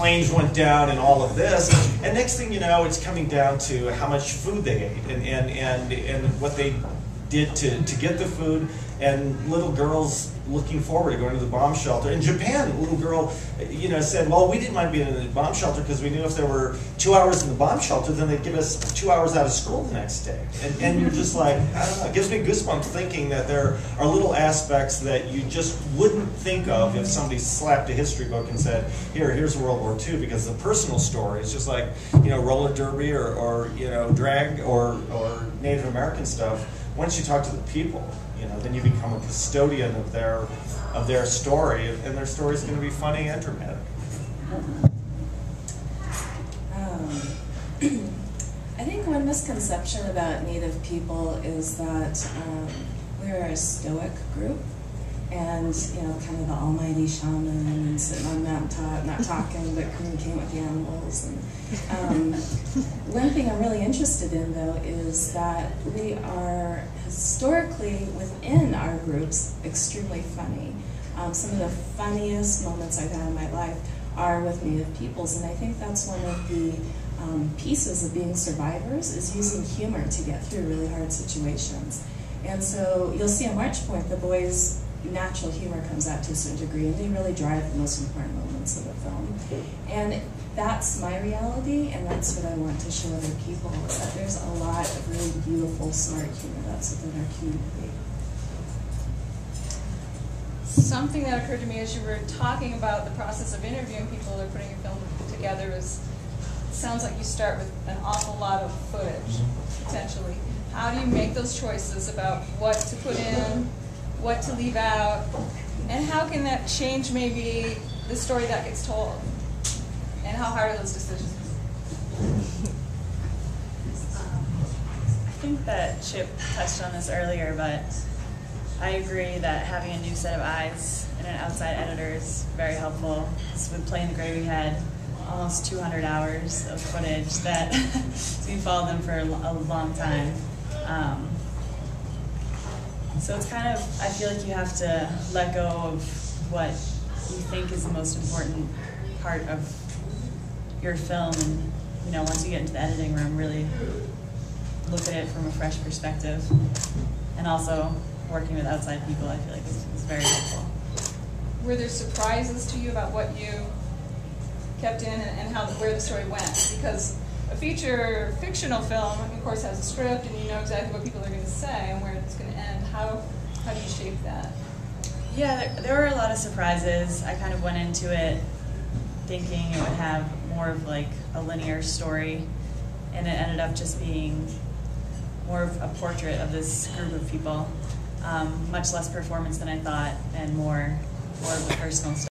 planes went down and all of this. And next thing you know, it's coming down to how much food they ate and what they did to get the food, and little girls looking forward to going to the bomb shelter. In Japan, a little girl, said, well, we didn't mind being in the bomb shelter because we knew if there were 2 hours in the bomb shelter, then they'd give us 2 hours out of school the next day. And you're just like, I don't know, it gives me goosebumps thinking that there are little aspects that you just wouldn't think of if somebody slapped a history book and said, here's World War II, because the personal story is just like, roller derby or drag or Native American stuff. Once you talk to the people, then you become a custodian of their story, and their story is going to be funny and dramatic. I think one misconception about Native people is that we're a stoic group, and kind of the almighty shaman and sitting on mountaintop, not talking but communicating with the animals. And one thing I'm really interested in, though, is that we are historically within our groups extremely funny. Some of the funniest moments I've had in my life are with Native peoples, and I think that's one of the pieces of being survivors, is using humor to get through really hard situations. And so you'll see at March Point, the boys' natural humor comes out to a certain degree, and they really drive the most important moments of the film. And that's my reality, and that's what I want to show other people, is that there's a lot of really beautiful, smart humor that's within our community. Something that occurred to me as you were talking about the process of interviewing people or putting your film together is, it sounds like you start with an awful lot of footage, potentially. How do you make those choices about what to put in, what to leave out, and how can that change maybe the story that gets told? And how hard are those decisions? I think that Chip touched on this earlier, but I agree that having a new set of eyes and an outside editor is very helpful. So with Playing the Gray, we had almost 200 hours of footage that we followed them for a long time. So it's kind of, I feel like you have to let go of what you think is the most important part of your film, and once you get into the editing room, really look at it from a fresh perspective. And also working with outside people, I feel like is very helpful. Were there surprises to you about what you kept in and where the story went? Because a feature fictional film, of course, has a script, and you know exactly what people are going to say and where it's going to end. How do you shape that? Yeah, there were a lot of surprises. I kind of went into it thinking it would have more of like a linear story, and it ended up just being more of a portrait of this group of people. Much less performance than I thought, and more of the personal stuff.